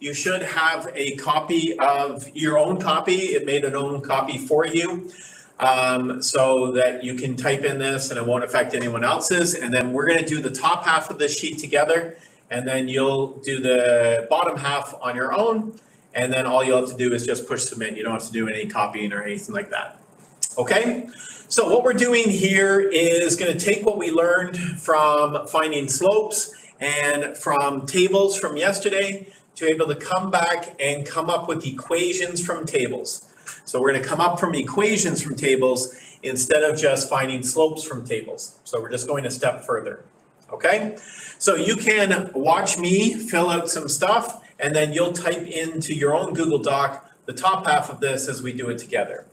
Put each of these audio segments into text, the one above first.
you should have a copy of your own copy. It made an own copy for you so that you can type in this and it won't affect anyone else's. And then we're going to do the top half of this sheet together, and then you'll do the bottom half on your own. And then all you'll have to do is just push submit. You don't have to do any copying or anything like that. Okay? So what we're doing here is going to take what we learned from finding slopes and from tables from yesterday to be able to come back and come up with equations from tables. So we're going to come up from equations from tables instead of just finding slopes from tables. So we're just going a step further. Okay? So you can watch me fill out some stuff, and then you'll type into your own Google Doc the top half of this as we do it together.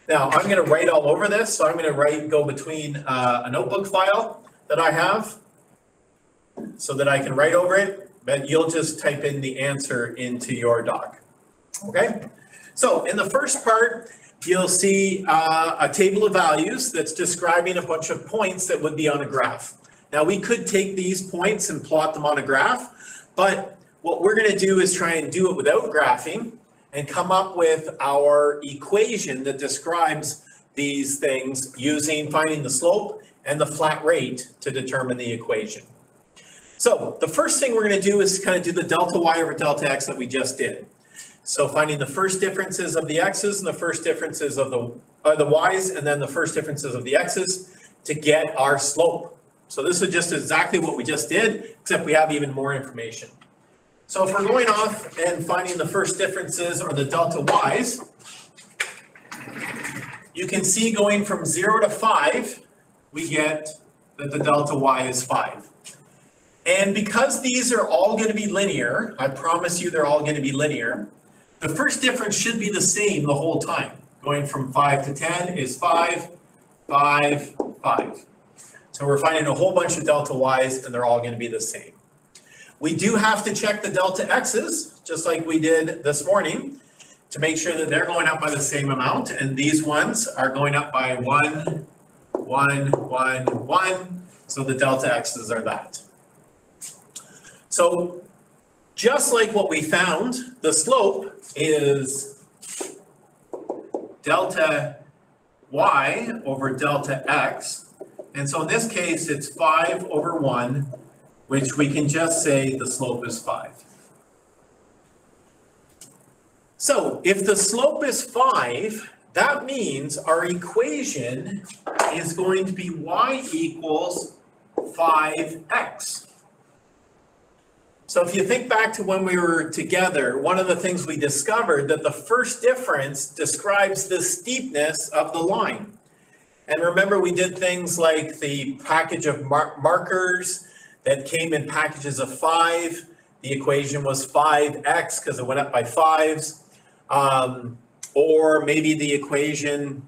Now, I'm going to write all over this. So I'm going to go between a notebook file that I have so that I can write over it, but you'll just type in the answer into your doc. Okay? So in the first part, you'll see a table of values that's describing a bunch of points that would be on a graph. Now, we could take these points and plot them on a graph, but what we're going to do is try and do it without graphing and come up with our equation that describes these things using finding the slope and the flat rate to determine the equation. So the first thing we're going to do is kind of do the delta y over delta x that we just did. So finding the first differences of the x's and the first differences of the y's, and then the first differences of the x's to get our slope. So this is just exactly what we just did, except we have even more information. So if we're going off and finding the first differences or the delta y's, you can see going from 0 to 5, we get that the delta y is 5. And because these are all going to be linear, I promise you they're all going to be linear, the first difference should be the same the whole time. Going from 5 to 10 is 5, 5, 5. So we're finding a whole bunch of delta y's, and they're all going to be the same. We do have to check the delta x's, just like we did this morning, to make sure that they're going up by the same amount. And these ones are going up by 1, 1, 1, 1. So the delta x's are that. So just like what we found, the slope is delta y over delta x. And so in this case, it's 5 over 1, which we can just say the slope is 5. So if the slope is 5, that means our equation is going to be y equals 5x. So if you think back to when we were together, one of the things we discovered that the first difference describes the steepness of the line. And remember, we did things like the package of markers that came in packages of 5. The equation was 5x because it went up by 5s. Or maybe the equation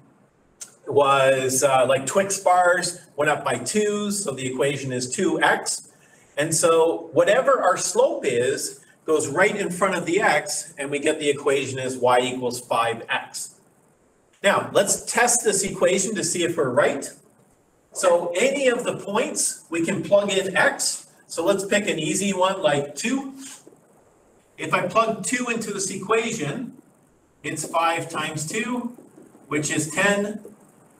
was like Twix bars went up by 2s, so the equation is 2x. And so whatever our slope is goes right in front of the x, and we get the equation as y equals 5x. Now, let's test this equation to see if we're right. So any of the points, we can plug in x. So let's pick an easy one like 2. If I plug 2 into this equation, it's 5 times 2, which is 10.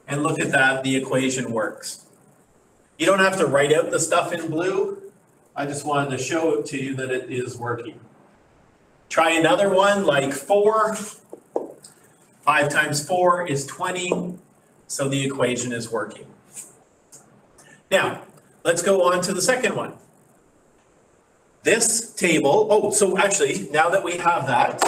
And look at that, the equation works. You don't have to write out the stuff in blue. I just wanted to show it to you that it is working. Try another one like 4. 5 times 4 is 20, so the equation is working. Now, let's go on to the second one. This table, so actually, now that we have that,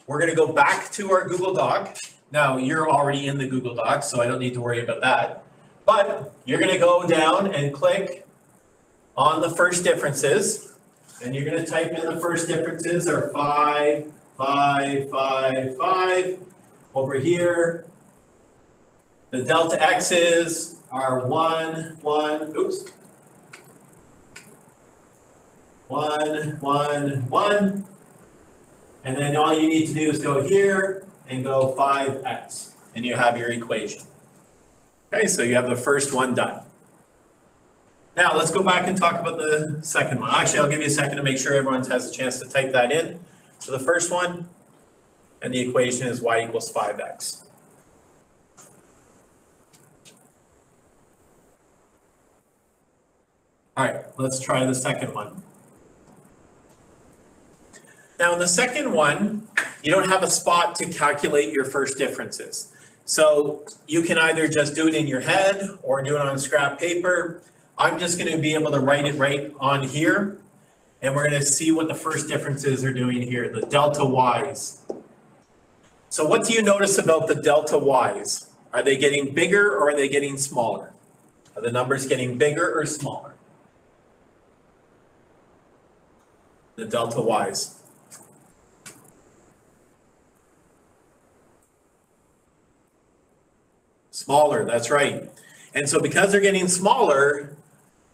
we're going to go back to our Google Doc. Now, you're already in the Google Doc, so I don't need to worry about that. But you're going to go down and click on the first differences, and you're going to type in the first differences are 5, 5, 5, 5. Over here, the delta x's are 1, 1, 1, 1, 1. And then all you need to do is go here and go 5x, and you have your equation. Okay, so you have the first one done. Now let's go back and talk about the second one. Actually, I'll give you a second to make sure everyone has a chance to type that in. to the first one, and the equation is y equals 5x. All right, let's try the second one. Now in the second one, you don't have a spot to calculate your first differences. So you can either just do it in your head or do it on scrap paper. I'm just going to be able to write it right on here, and we're going to see what the first differences are doing here, the delta y's. So what do you notice about the delta y's? Are they getting bigger or are they getting smaller? Are the numbers getting bigger or smaller? The delta y's. Smaller, that's right. And so because they're getting smaller,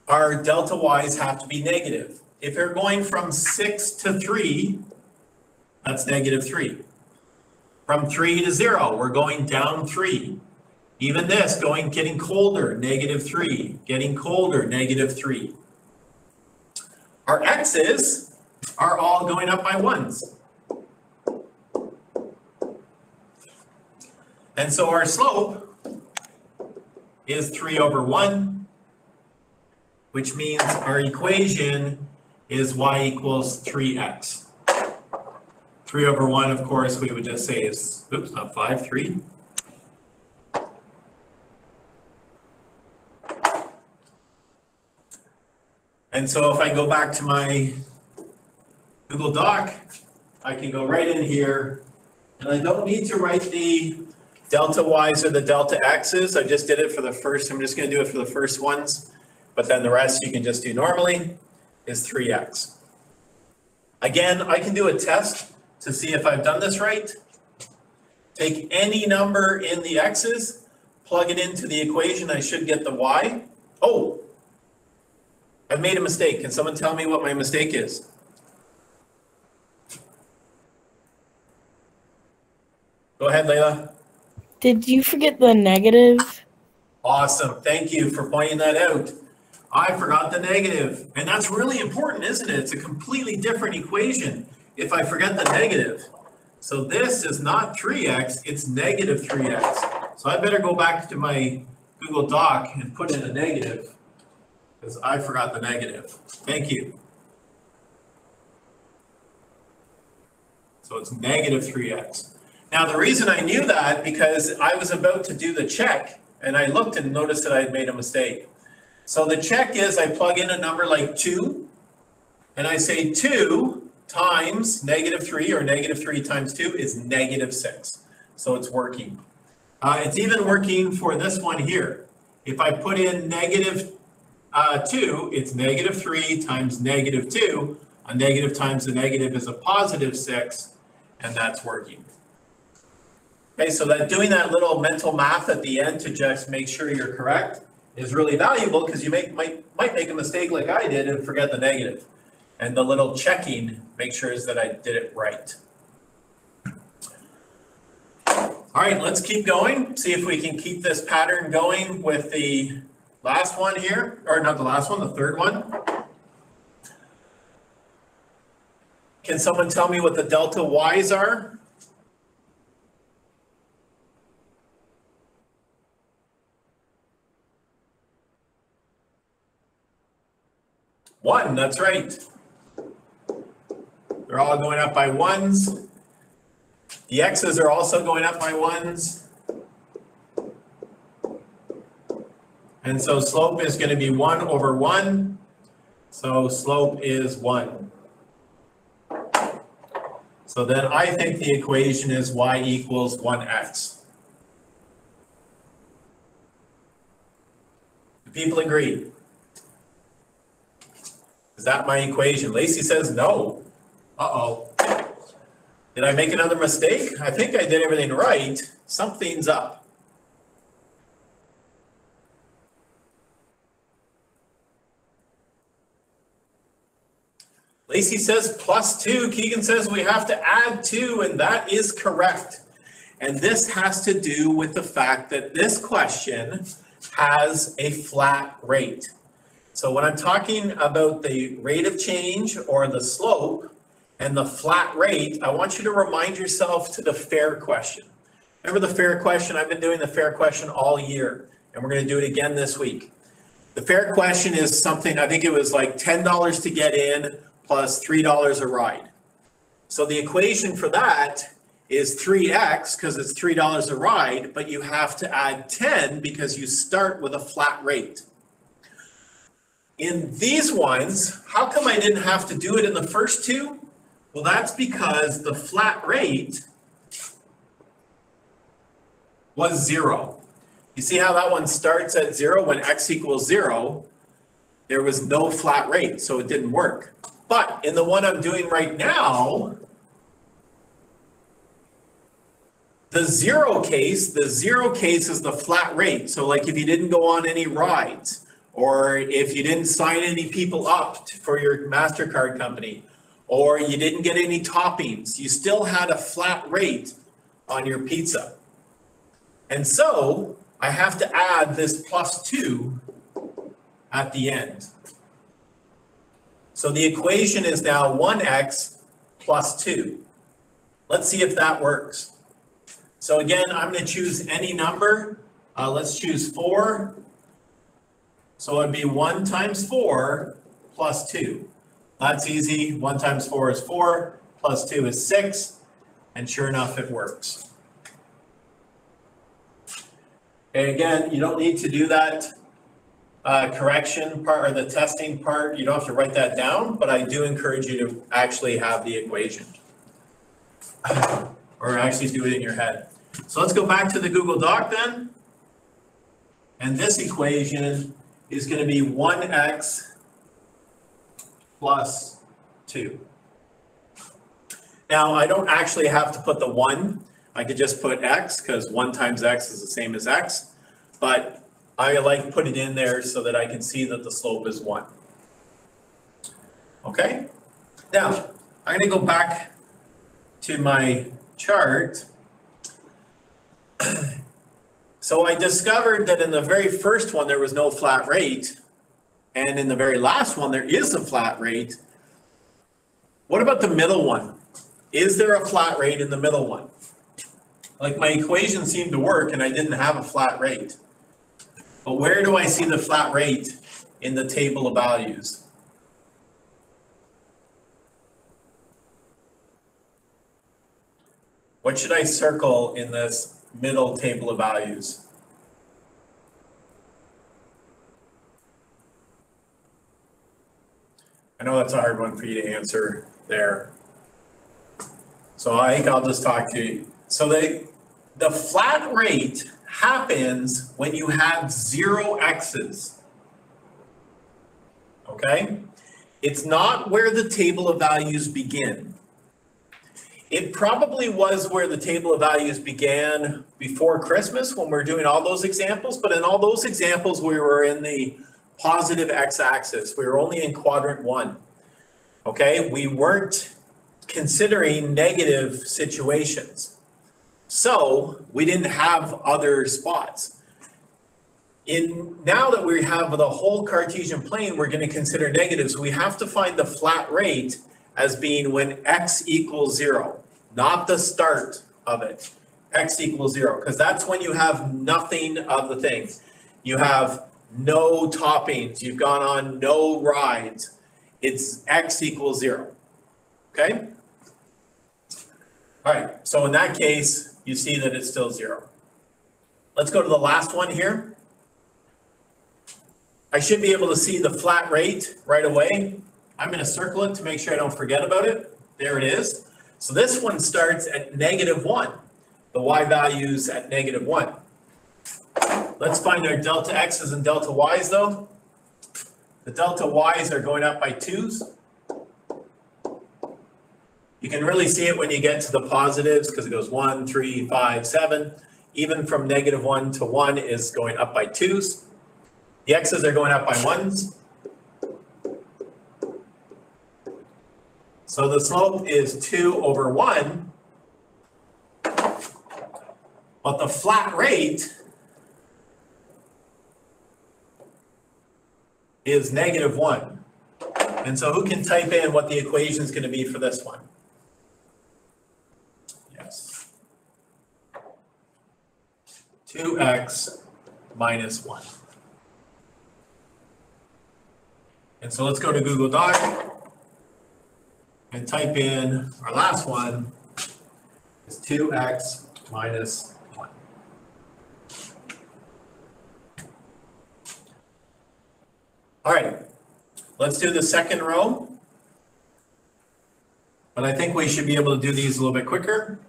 our delta y's have to be negative. If they're going from 6 to 3, that's negative 3. From 3 to 0, we're going down 3. Even this, getting colder, negative 3. Getting colder, negative 3. Our x's are all going up by 1s. And so our slope is 3 over 1, which means our equation is y equals 3x. 3 over 1, of course, we would just say is, oops, not 5, 3. And so if I go back to my Google Doc, I can go right in here, and I don't need to write the delta y's or the delta x's. I just did it for the first, I'm just going to do it for the first ones, but then the rest you can just do normally, is 3x. Again, I can do a test to see if I've done this right. Take any number in the x's, plug it into the equation, I should get the y. Oh, I've made a mistake. Can someone tell me what my mistake is? Go ahead, Layla. Did you forget the negative? Awesome. Thank you for pointing that out. I forgot the negative. And that's really important, isn't it? It's a completely different equation if I forget the negative. So this is not 3x, it's negative 3x. So I better go back to my Google Doc and put in a negative because I forgot the negative. Thank you. So it's negative 3x. Now the reason I knew that because I was about to do the check and I looked and noticed that I had made a mistake. So the check is I plug in a number like 2 and I say 2 times negative 3 or negative 3 times 2 is negative 6. So it's working. It's even working for this one here. If I put in negative 2, it's negative 3 times negative 2. A negative times a negative is a positive 6, and that's working. Okay, so that doing that little mental math at the end to just make sure you're correct is really valuable because you might make a mistake like I did and forget the negative. And the little checking makes sure that I did it right. All right, let's keep going. See if we can keep this pattern going with the last one here, or not the last one, the third one. Can someone tell me what the delta y's are? One, that's right. They're all going up by 1s. The x's are also going up by 1s. And so slope is going to be 1 over 1. So slope is 1. So then I think the equation is y equals 1x. Do people agree? Is that my equation? Lacey says no. Uh-oh. Did I make another mistake? I think I did everything right. Something's up. Lacey says +2. Keegan says we have to add 2, and that is correct. And this has to do with the fact that this question has a flat rate. So when I'm talking about the rate of change or the slope, and the flat rate, I want you to remind yourself to the fair question. Remember the fair question? I've been doing the fair question all year, and we're going to do it again this week. The fair question is something, I think it was like $10 to get in plus $3 a ride. So the equation for that is 3x because it's $3 a ride, but you have to add 10 because you start with a flat rate. In these ones, how come I didn't have to do it in the first two? Well, that's because the flat rate was 0. You see how that one starts at 0 when x equals 0? There was no flat rate, so it didn't work. But in the one I'm doing right now, the zero case is the flat rate. So like if you didn't go on any rides, or if you didn't sign any people up for your MasterCard company, or you didn't get any toppings, you still had a flat rate on your pizza. And so I have to add this +2 at the end. So the equation is now 1x plus 2. Let's see if that works. So again, I'm going to choose any number. Let's choose 4. So it'd be 1 times 4 plus 2. That's easy. 1 times 4 is 4, plus 2 is 6, and sure enough, it works. And again, you don't need to do that correction part or the testing part. You don't have to write that down, but I do encourage you to actually have the equation or actually do it in your head. So let's go back to the Google Doc then. And this equation is going to be 1x plus 2. Now, I don't actually have to put the 1. I could just put x because 1 times x is the same as x. But I like to put it in there so that I can see that the slope is 1. Okay? Now, I'm going to go back to my chart. So I discovered that in the very first one, there was no flat rate. And in the very last one, there is a flat rate. What about the middle one? Is there a flat rate in the middle one? Like my equation seemed to work and I didn't have a flat rate. But where do I see the flat rate in the table of values? What should I circle in this middle table of values? I know that's a hard one for you to answer there. So I think I'll just talk to you. So the flat rate happens when you have 0 x's. Okay? It's not where the table of values begin. It probably was where the table of values began before Christmas when we're doing all those examples, but in all those examples we were in the positive x-axis. We were only in quadrant 1. Okay? We weren't considering negative situations. So we didn't have other spots. Now that we have the whole Cartesian plane, we're going to consider negatives. We have to find the flat rate as being when x equals 0, not the start of it. X equals 0, because that's when you have nothing of the things. You have no toppings. You've gone on no rides. It's x equals 0. Okay? All right, so in that case, you see that it's still 0. Let's go to the last one here. I should be able to see the flat rate right away. I'm going to circle it to make sure I don't forget about it. There it is. So this one starts at -1. The y value's at -1. Let's find our delta x's and delta y's though. The delta y's are going up by 2's. You can really see it when you get to the positives because it goes 1, 3, 5, 7. Even from -1 to 1 is going up by 2's. The x's are going up by 1's. So the slope is 2 over 1. But the flat rate is -1. And so who can type in what the equation is going to be for this one? x. 2x minus 1. And so let's go to Google Doc and type in our last one is 2x minus 1. All right, let's do the second row. But I think we should be able to do these a little bit quicker.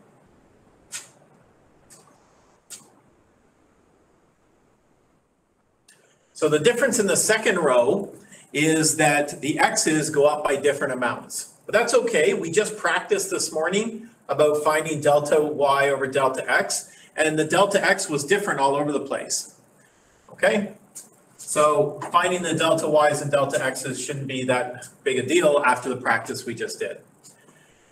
So the difference in the second row is that the x's go up by different amounts. But that's okay. We just practiced this morning about finding delta y over delta x, and the delta x was different all over the place. Okay? So finding the delta y's and delta x's shouldn't be that big a deal after the practice we just did.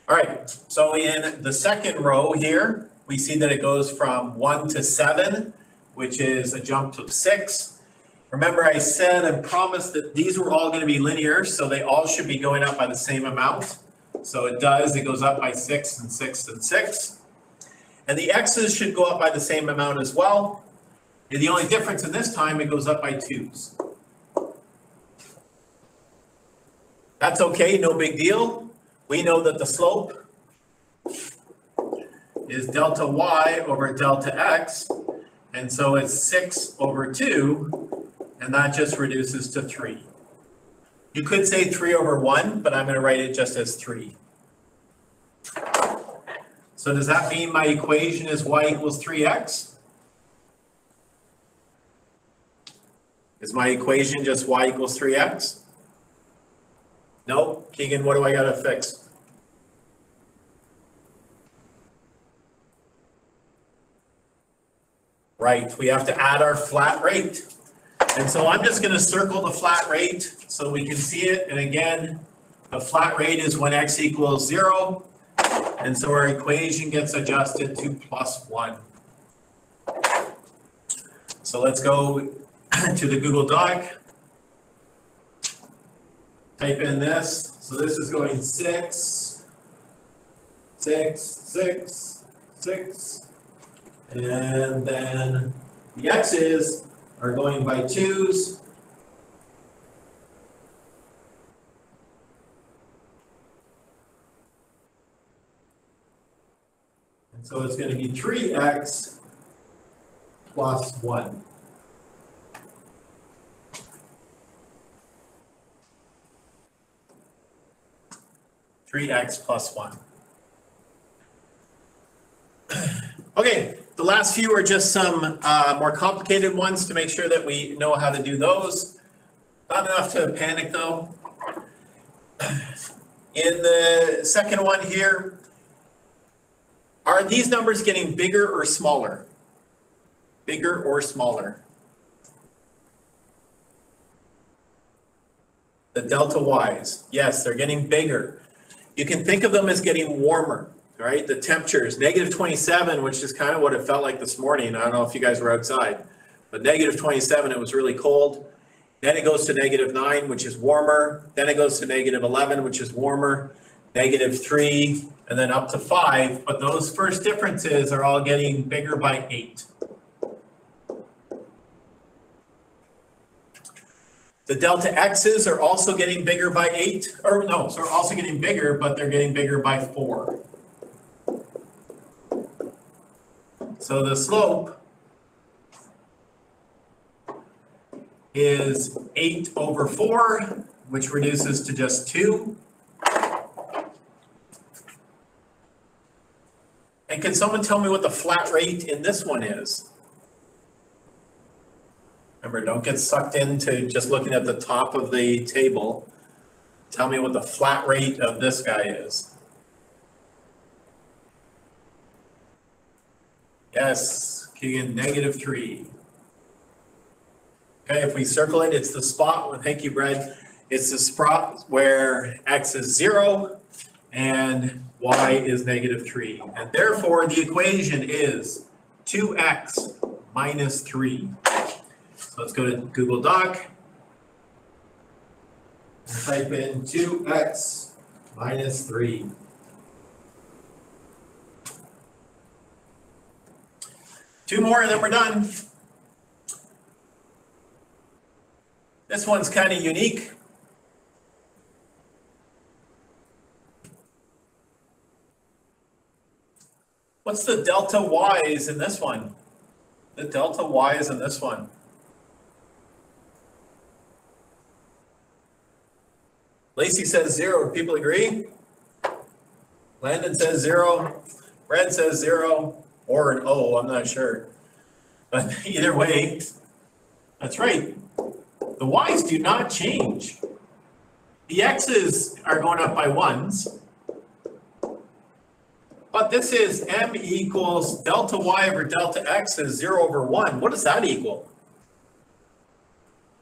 All right, so in the second row here, we see that it goes from 1 to 7, which is a jump to 6. Remember I said and promised that these were all going to be linear, so they all should be going up by the same amount. So it does, it goes up by 6 and 6 and 6. And the x's should go up by the same amount as well. And the only difference in this time, it goes up by 2's. That's okay, no big deal. We know that the slope is delta y over delta x, and so it's 6 over 2, and that just reduces to 3. You could say 3 over 1, but I'm going to write it just as 3. So does that mean my equation is y equals 3x? Is my equation just y equals 3x? No, Keegan, what do I gotta fix? Right, we have to add our flat rate. And so I'm just gonna circle the flat rate so we can see it. And again, the flat rate is when x equals 0. And so our equation gets adjusted to +1. So let's go to the Google Doc. Type in this. So this is going 6, 6, 6, 6. And then the x's are going by 2's. And so it's going to be 3x plus 1. X plus 1. Okay, the last few are just some more complicated ones to make sure that we know how to do those. Not enough to panic though. In the second one here, are these numbers getting bigger or smaller? Bigger or smaller? The delta y's, yes, they're getting bigger. You can think of them as getting warmer, right? The temperature is -27, which is kind of what it felt like this morning. I don't know if you guys were outside, but -27, it was really cold. Then it goes to -9, which is warmer. Then it goes to -11, which is warmer, -3, and then up to 5. But those first differences are all getting bigger by 8. The delta x's are also getting bigger by 8, or no, so they're also getting bigger, but they're getting bigger by 4. So the slope is 8 over 4, which reduces to just 2. And can someone tell me what the flat rate in this one is? Remember, don't get sucked into just looking at the top of the table. Tell me what the flat rate of this guy is. Yes, Keegan, -3. Okay, if we circle it, it's the spot, thank you, Brad. It's the spot where x is 0 and y is -3. And therefore, the equation is 2x minus 3. So let's go to Google Doc and type in 2x minus 3. Two more and then we're done. This one's kind of unique. What's the delta y's in this one? The delta y's in this one. Lacey says 0. People agree? Landon says 0. Brad says 0. Or an O, I'm not sure. But either way, that's right. The y's do not change. The x's are going up by 1s. But this is m equals delta y over delta x is 0 over 1. What does that equal?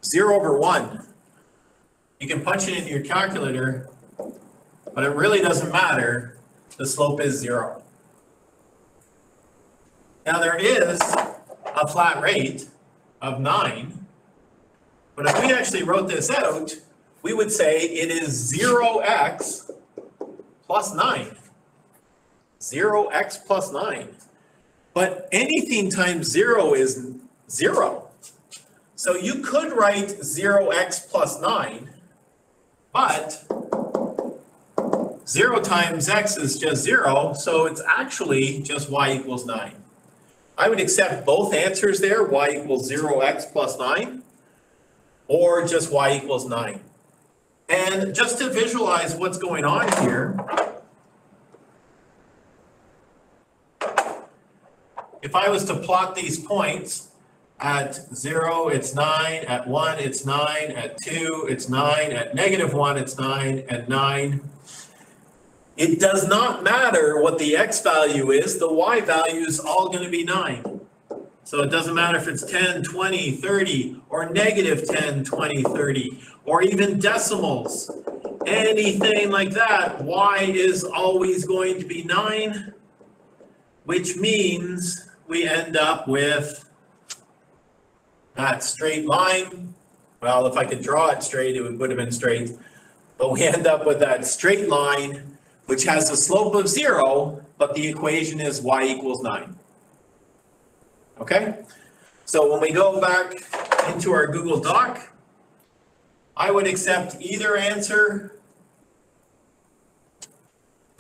0 over 1. You can punch it into your calculator, but it really doesn't matter. The slope is 0. Now there is a flat rate of 9, but if we actually wrote this out, we would say it is 0x plus 9. 0x plus 9. But anything times 0 is 0. So you could write 0x plus 9, but 0 times x is just 0, so it's actually just y equals 9. I would accept both answers there, y equals 0x plus 9, or just y equals 9. And just to visualize what's going on here, if I was to plot these points, at 0, it's 9, at 1, it's 9, at 2, it's 9, at -1, it's 9, at 9. It does not matter what the x value is, the y value is all going to be 9. So it doesn't matter if it's 10, 20, 30, or -10, 20, 30, or even decimals. Anything like that, y is always going to be 9, which means we end up with that straight line. Well, if I could draw it straight, it would have been straight. But we end up with that straight line, which has a slope of 0, but the equation is y equals 9. Okay? So when we go back into our Google Doc, I would accept either answer,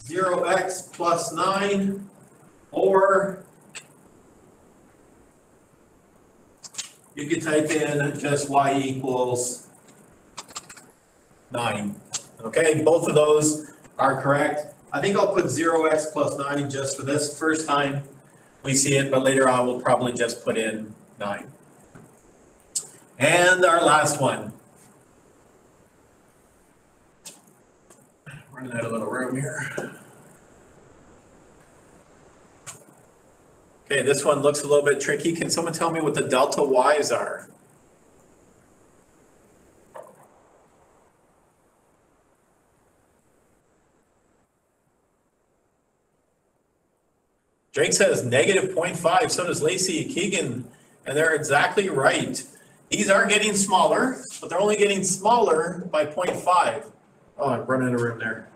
0x plus 9, or you could type in just y equals 9. Okay, both of those are correct. I think I'll put 0x plus 9 just for this first time we see it, but later on we'll probably just put in 9. And our last one. Running out of a little room here. Okay, this one looks a little bit tricky. Can someone tell me what the delta y's are? Drake says -0.5, so does Lacey Keegan, and they're exactly right. These are getting smaller, but they're only getting smaller by 0.5. Oh, I'm running out of room there.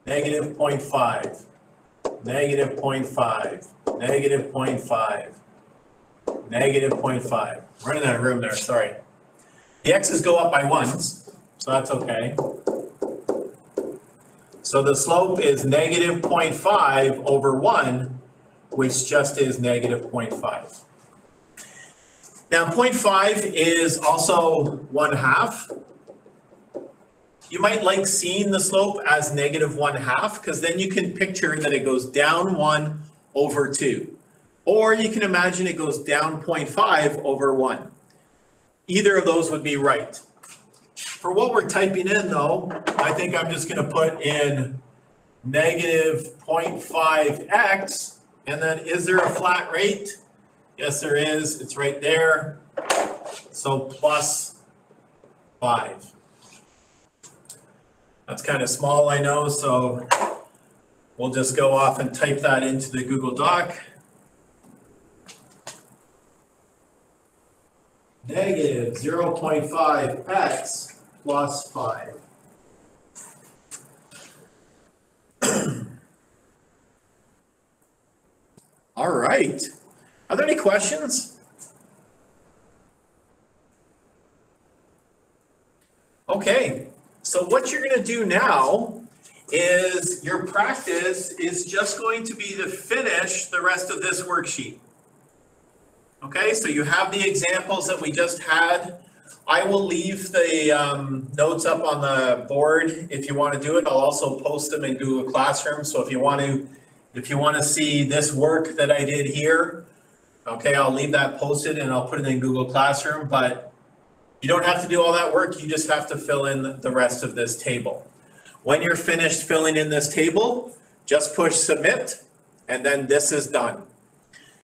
-0.5, -0.5, -0.5, -0.5. Running out of room there, sorry. The x's go up by 1s, so that's okay. So the slope is -0.5 over 1, which just is -0.5. Now 0.5 is also 1/2. You might like seeing the slope as -1/2 because then you can picture that it goes down 1 over 2. Or you can imagine it goes down 0.5 over 1. Either of those would be right. For what we're typing in though, I think I'm just going to put in -0.5x, and then is there a flat rate? Yes, there is. It's right there. So plus 5. That's kind of small, I know, so we'll just go off and type that into the Google Doc. -0.5x plus 5. All right. Are there any questions? Okay, so what you're gonna do now is your practice is just going to be to finish the rest of this worksheet. Okay, so you have the examples that we just had. I will leave the notes up on the board if you want to do it. I'll also post them in Google Classroom. So if you want to see this work that I did here, okay, I'll leave that posted and I'll put it in Google Classroom. But you don't have to do all that work. You just have to fill in the rest of this table. When you're finished filling in this table, just push submit, and then this is done.